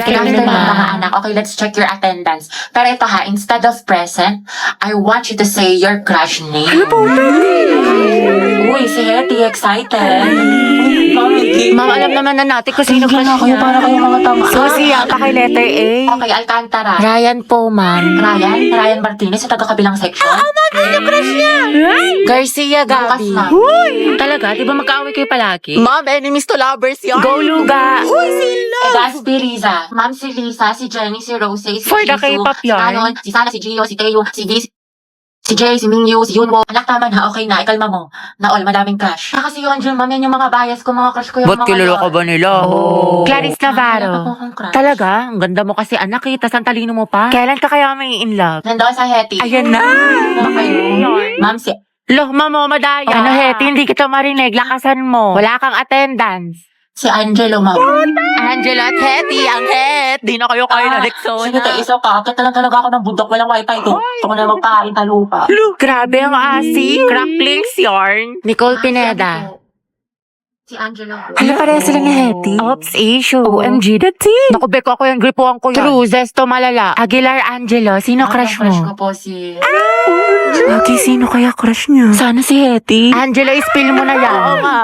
Good afternoon, mga anak. Okay, let's check your attendance. Pero ito ha, instead of present, I want you to say your crush name. Ano po? Uy, si Hetty, excited. Ma'am, alam naman na natin kung sino crush kayo niya. para kayo mga tama. Susie, yata kay letter A. Okay, Alcantara. Ryan po, ma'am. Ryan Martinez, sa taga-kabilang section. Sino crush niya? Garcia Gabi. Lucas, ma'am. Talaga? Di ba magkaaway kayo palagi? Ma'am, enemies to lovers yan. Go, Luga! Gaspi Riza. Ma'am, si Lisa, si Jenny, si Rose, si For the Jisoo, K-pop si yarn. Anon, si Sana, si Gio, si Teo, si V, si Jay, si Mingyu, si Yunwo. Anak, tama na. Okay na. Ikalma mo. Na all, madaming crush. Kasi yun, Jun, ma'am, yan yung mga bias ko, mga crush ko yung Ba't mga kilala ka yun. ba nila? Oh. Clarice Wala pa po Navarro. akong crush. Talaga? Ang ganda mo kasi anak eh. Tas ang talino mo pa. Kailan ka kaya may in love? Nandoon sa Hetty. Ayan na! Ano kayo? Ma'am, si... Loh, mamo, madaya. Ano, Hetty, hindi kita marinig. Lakasan mo. Wala kang attendance. Si Angelo, ma'am. Angela at Hetty, ang het. Di na kayo kayo na Rexona. Sige, isa ka. Kaya talaga ako ng bundok. Walang wifi to. Gusto ko na magpain sa lupa. Grabe ang asi. Cracklings yarn. Nicole Pineda. Si Angelo. Ano pareha sila ni Hetty? Oops, issue. OMG, that's it. Naku, Beko, ako yung gripuan ko yan. Cruzes to malala. Aguilar Angelo, sino crush Crush ko mo? po si... Ate, sino kaya crush niya? Sana si Hetty. Angelo, spill mo na yan. Oo nga.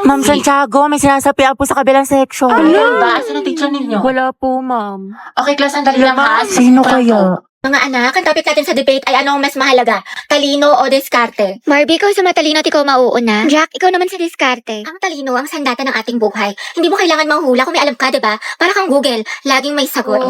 Ma'am Santiago, may sinasapian po sa kabilang section. Ano ba? Sino teacher ninyo? Wala po, ma'am. Okay, class, andali lang ha. Sino kaya? Mga anak, ang topic natin sa debate ay ano ang mas mahalaga? Talino o diskarte? Barbie, ikaw sa matalino at ikaw mauuna. Jack, ikaw naman sa diskarte. Ang talino ang sandata ng ating buhay. Hindi mo kailangan manghula kung may alam ka, diba? Para kang Google, laging may sagot.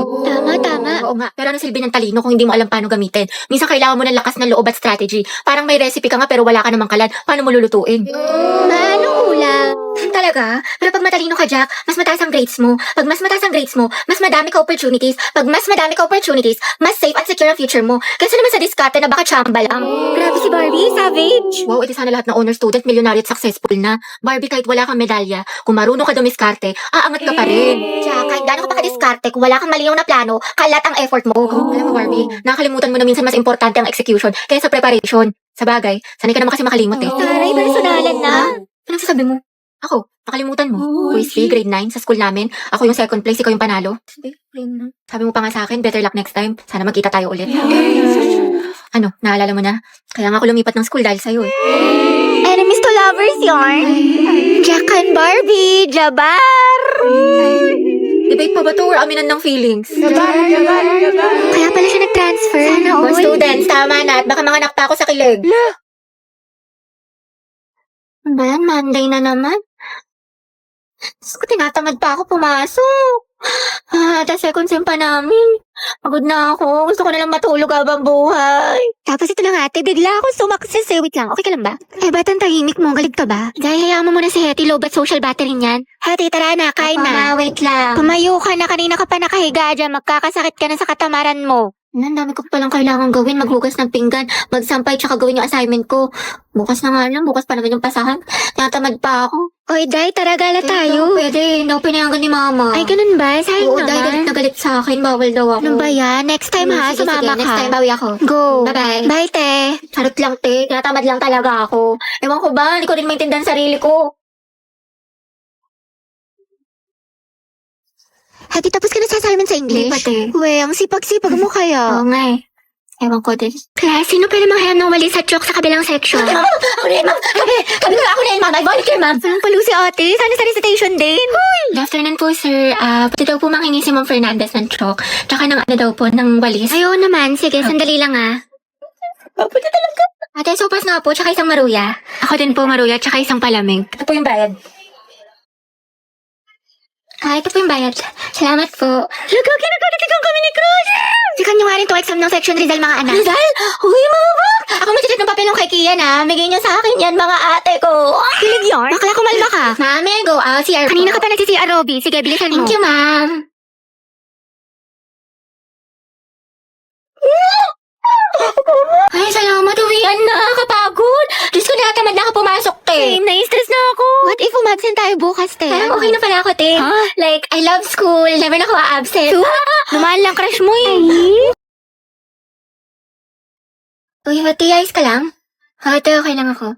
Tama. Oo nga, pero ano silbi ng talino kung hindi mo alam paano gamitin? Minsan kailangan mo ng lakas ng loob at strategy. Parang may recipe ka nga pero wala ka namang kalan. Paano mo lulutuin? Paano ulam? Talaga? Pero pag matalino ka, Jack, mas mataas ang grades mo. Pag mas mataas ang grades mo, mas madami ka opportunities. Pag mas madami ka opportunities, mas safe at secure ang future mo. Kasi naman sa diskarte na baka chamba lang. Grabe si Barbie, savage. Wow, edi sana lahat ng honor student, milyonaryo at successful na. Barbie, kahit wala kang medalya, kung marunong ka dumiskarte, aangat ka pa rin. Jack, kahit gaano ka pa kadiskarte, kung wala kang malinaw na plano, kalat ang effort mo. Alam mo, Barbie, nakakalimutan mo na minsan mas importante ang execution kaysa preparation. Sa bagay, sanay ka naman kasi makalimot eh. Taray, personalan na. Anong sasabi mo? Ako, nakalimutan mo. Quiz B, grade 9 sa school namin. Ako yung second place, ikaw yung panalo. Sabi mo pa nga sa akin, better luck next time. Sana magkita tayo ulit. Ano, naalala mo na? Kaya nga ako lumipat ng school dahil sa'yo eh. Enemies to lovers yarn. Jack and Barbie, Jabar! Debate pa ba to or aminan ng feelings? Kaya pala siya nag-transfer. Sana all. Students, tama na at baka manganak pa ako sa kilig. Ba yan, Monday na naman? Diyos ko, tinatamad pa ako pumasok. Tapos second sem pa namin. Pagod na ako. Gusto ko na lang matulog habang buhay. Tapos ito lang ate, bigla ako sumakses eh. Wait lang, okay ka lang ba? Eh, ba't ang tahimik mo? Galit ka ba? Dahil hayaan mo muna si Hetty, low bat social battery niyan. Hetty, tara na, kain na. Wait lang. Pumayo ka na, kanina ka pa nakahiga dyan. Magkakasakit ka na sa katamaran mo. Ang dami ko palang kailangan gawin. Maghugas ng pinggan, magsampay, tsaka gawin yung assignment ko. Bukas na nga lang, bukas pa naman yung pasahan. Tinatamad pa ako. Oy, Day, tara gala tayo. Pwede, hindi ako pinayagan ni Mama. Ay, ganun ba? Sayang naman. Oo, Day, galit na galit sa akin. Bawal daw ako. Ano ba yan? Next time ha, sumama ka. Next time, bawi ako. Go. Bye-bye. Bye, te. Charot lang, te. Tinatamad lang talaga ako. Ewan ko ba, hindi ko rin maintindihan sarili ko. Hati, tapos ka na sa assignment sa English? Hindi pa, te. We, ang sipag-sipag mo kaya. Oo nga eh. Ewan ko din. Class, sino pwede manghayam ng wali sa chalk sa kabilang section? Ako rin, ma'am. Kami ko ako rin, ma'am. I volunteer, ma'am. Anong palo si ate? Sana sa recitation din. Good afternoon po, sir. Pwede daw po manghingi si Ma'am Fernandez ng chalk. Tsaka ng ano daw po, ng walis. Ayaw naman. Sige, sandali lang Pwede talaga. Ate, sopas nga po, tsaka isang maruya. Ako din po, maruya, tsaka isang palamig. Ito po yung bayad. Ito po yung bayad. Salamat po. Nagkakinagalitikang kami ni Cruz! Sikan nyo nga rin to exam ng section Rizal, mga anak. Rizal? Uy, mga bak! Ako magsisit ng papel ng kay Kian, ha? Bigay niyo sa akin yan, mga ate ko. Kilig yarn? Bakla, kumalma ka. Mami, go out. CR Kanina ka pa nagsi-CR, Robby. Sige, bilisan mo. Thank you, ma'am. Ay, salamat. Uwian na. Kapagod. Diyos ko, nakatamad na ako pumasok, te. Same, na-stress na ako. What if umabsent tayo bukas, te? Parang okay na pala ako, te. Huh? Like, I love school. Never na ako a-absent. Lumaan lang crush mo, eh. Uy, Hati, ayos ka lang? Hati, okay lang ako.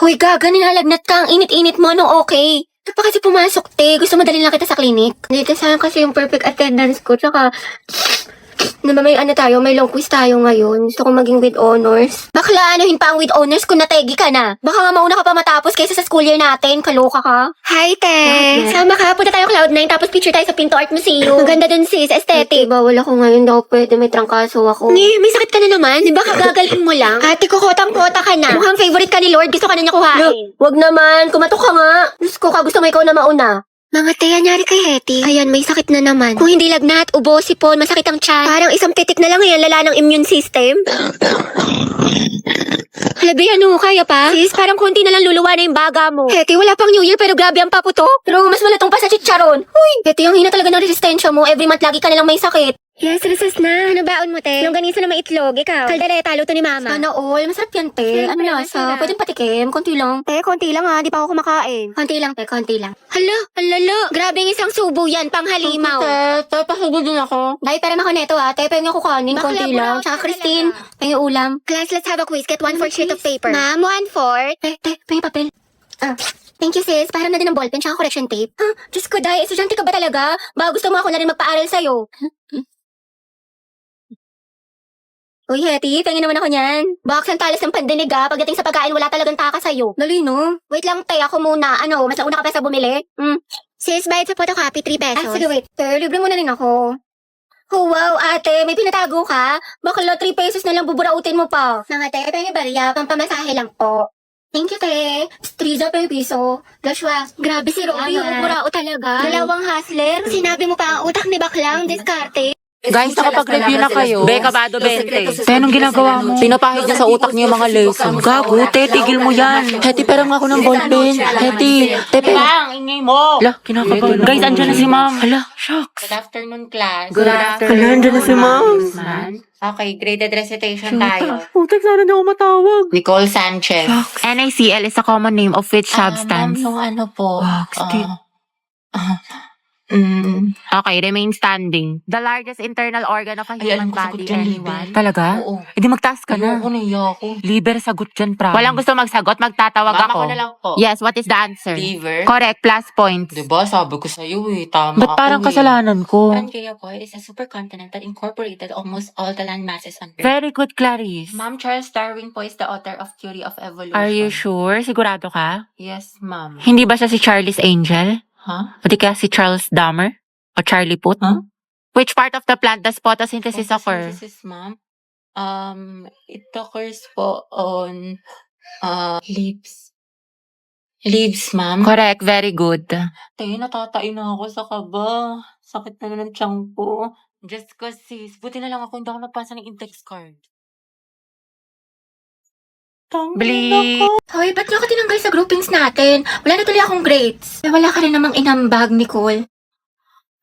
Uy, gaga, nilalagnat ka. Ang init-init mo, no, okay. Ito pa kasi pumasok, te. Gusto mo dalhin lang kita sa clinic? Dito sayang kasi yung perfect attendance ko. Tsaka, may may long quiz tayo ngayon. Gusto ko maging with honors. Bakla, anuhin pa ang with honors kung nategi ka na. Baka nga mauna ka pa matapos kaysa sa school year natin. Kaloka ka. Hi, te. Sama ka. Punta tayo Cloud9 tapos picture tayo sa Pinto Art Museum. Maganda dun, sis. Aesthetic. Bawal ako ngayon. Daw pwede. May trangkaso ako. May sakit ka na naman. Di ba kagagalin mo lang? Ate ko, kotang-kota ka na. Mukhang favorite ka ni Lord. Gusto ka na niya kuhain. Wag naman. Kumatok ka nga. Diyos ko ka. Gusto mo ikaw na mauna. Mga te, anyari kay Hetty. Ayan, may sakit na naman. Kung hindi lagnat, ubo, sipon, masakit ang tiyan. Parang isang titik na lang yan, lala ng immune system. Halabi, ano, kaya pa? Sis, parang konti na lang luluwa na yung baga mo. Hetty, wala pang New Year pero grabe ang paputo. Pero mas malatong pa sa chicharon. Uy, Hetty, ang hina talaga ng resistensya mo. Every month lagi ka nalang may sakit. Yes, recess na. Ano baon mo, te? Longganisa na may itlog. Ikaw? Kaldereta, luto ni mama. Sana all. Masarap yan, te. Ano lasa? Pwedeng patikim. Konti lang. Te, konti lang ha. Di pa ako kumakain. Konti lang, te. Konti lang. Hala, alala. Grabe yung isang subo yan. Panghalimaw. Te, pahigod din ako. Dahil pera ako neto ha. Te, pahingin ako kanin. Konti lang. Tsaka Christine, pahingin ulam. Class, let's have a quiz. Get 1/4 sheet of paper. Ma'am, 1/4. Te, pahingin papel. Thank you, sis. Parang na din ang ballpen tsaka correction tape. Diyos ko, Day. Estudyante ka ba talaga? Baka gusto mo ako na rin magpaaral sa'yo. Uy, Hetty, pengin naman ako niyan. Box ang talas ng pandinig pagdating sa pagkain wala talagang taka sa'yo. Dali no? Wait lang, te, ako muna. Ano, mas nauna ka pa sa bumili? Sis, bayad sa photocopy, 3 pesos. Ay, sige, wait. Te, libre mo na rin ako. Oh, wow, ate, may pinatago ka? Bakla, 3 pesos na lang buburautin mo pa. Mga te, pengin bariya, pampamasahe lang po. Thank you, te. Striza pa yung piso. Joshua, grabe si Rory, burao talaga. Dalawang hustler. Sinabi mo pa ang utak ni Baklang, diskarte. Guys, nakapag-review na kayo. Bekabado 20. Te, anong ginagawa mo? Pinapahid niya sa utak niya yung mga lesson. Gago, te, tigil mo yan. Hetty, pero nga ako ng ballpen. Hetty, te, pero... Bang, ingay mo! Hala, kinakabahan. Guys, andyan na si ma'am. Hala, shucks. Good afternoon, class. Good afternoon. Hala, andyan na si ma'am. Okay, graded recitation tayo. Putek, sana na ako matawag. Nicole Sanchez. Shucks. NaCl is a common name of which substance? Ma'am, yung ano po. Okay, remain standing. The largest internal organ of a Ay, alam human ko, sagot body. dyan, Anyone? liver. Talaga? Oo. E di magtaas ka na. Ayoko, naiya ako. Liber, sagot dyan, promise. Walang gusto magsagot, magtatawag Ma'am, ako. ako na lang po. Yes, what is the answer? Liver. Correct, plus points. Diba, sabi ko sa'yo tama Ba't parang ako kasalanan ko? Pangea po is a supercontinent that incorporated almost all the land masses on Earth. Very good, Clarice. Ma'am, Charles Darwin po is the author of Theory of Evolution. Are you sure? Sigurado ka? Yes, ma'am. Hindi ba siya si Charles Angel? Huh? O di kaya si Charles Dahmer? O Charlie Puth? Huh? Which part of the plant does photosynthesis occur? Photosynthesis, ma'am. It occurs po on leaves. Leaves, ma'am. Correct, very good. Tayo, natatain na ako sa kaba. Sakit na ng tiyan ko. Just cause, sis. Buti na lang ako, hindi ako napasa ng index card. Bleep. Hoy, ba't niyo ako tinanggal sa groupings natin? Wala na tuloy akong grades. Wala ka rin namang inambag, Nicole.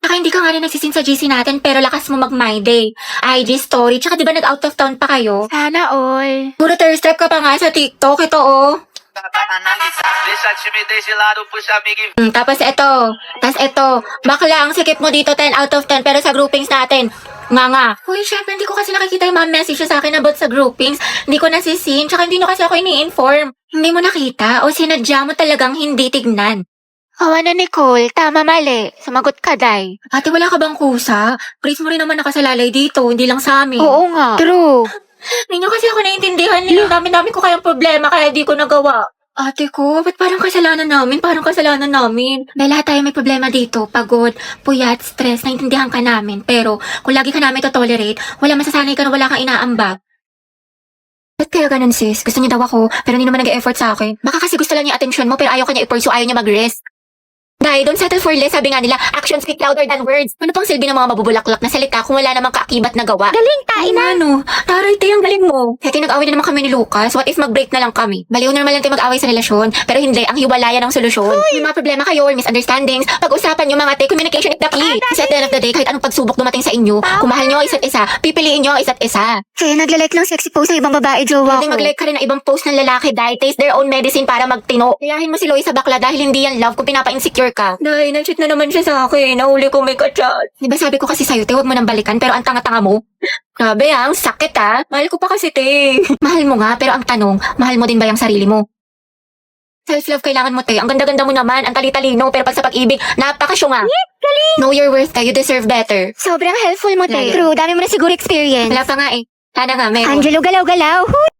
Saka hindi ka nga rin nagsisin sa GC natin pero lakas mo mag-my day. IG story, tsaka di ba nag-out of town pa kayo? Sana all. Puro thirst trap ka pa nga sa TikTok, ito oh. Deixa a timidez de lado, puxa amigo e Tapos ito, bakla ang sikip mo dito 10 out of 10 pero sa groupings natin, nga. Uy, syempre hindi ko kasi nakikita yung mga message sa akin about sa groupings. Hindi ko nasisin, tsaka hindi no kasi ako ini-inform. Hindi mo nakita o sinadya mo talagang hindi tignan. Kawa na, Nicole. Tama, mali. Sumagot ka, Day. Ate, wala ka bang kusa? Grace mo rin naman nakasalalay dito, hindi lang sa amin. Oo nga. True. Hindi nyo kasi ako naiintindihan. Dami-dami ko kayang problema kaya di ko nagawa. Ate ko, ba't parang kasalanan namin? Parang kasalanan namin. May lahat tayo may problema dito. Pagod, puyat, stress, naiintindihan ka namin. Pero kung lagi ka namin to-tolerate, wala masasanay ka na wala kang inaambag. Ba't kaya ganun, sis? Gusto niya daw ako, pero hindi naman nag-e-effort sa akin. Baka kasi gusto lang niya attention mo, pero ayaw ka niya i-pursue, ayaw niya mag-rest. Dahil don't settle for less, sabi nga nila, actions speak louder than words. Ano pang silbi ng mga mabubulaklak na salita kung wala namang kaakibat na gawa? Galing, tain na. Ano? Taray, ang galing mo. Kaya tinag-away na naman kami ni Lucas. What if mag-break na lang kami? Baliw na naman lang tayo mag-away sa relasyon. Pero hindi, ang hiwalayan ang solusyon. May mga problema kayo or misunderstandings. Pag-usapan nyo mga communication is the key. Kasi at the end of the day, kahit anong pagsubok dumating sa inyo, kung mahal nyo ang isa't isa, pipiliin nyo ang isa't isa. Kaya nagla-like ng sexy post ng ibang babae, jowa Pwede ko. mag-like ka rin ng ibang post ng lalaki dahil taste their own medicine para magtino. Kayahin mo si Loie sa bakla dahil hindi yan love kung pinapa-insecure ka. Dahil na-cheat na naman siya sa akin. Nahuli ko may ka-chat. Di ba sabi ko kasi sa'yo, te, huwag mo nang balikan pero ang tanga-tanga mo. Grabe ang sakit Mahal ko pa kasi, te. Mahal mo nga pero ang tanong, mahal mo din ba yung sarili mo? Self-love kailangan mo, te. Ang ganda-ganda mo naman, ang tali-talino, pero pag sa pag-ibig, napakasyunga. Know your worth, te. You deserve better. Sobrang helpful mo, te. Lagi. True, dami mo na siguro experience. Wala pa nga eh. Sana nga, meron. Angelo, galaw-galaw.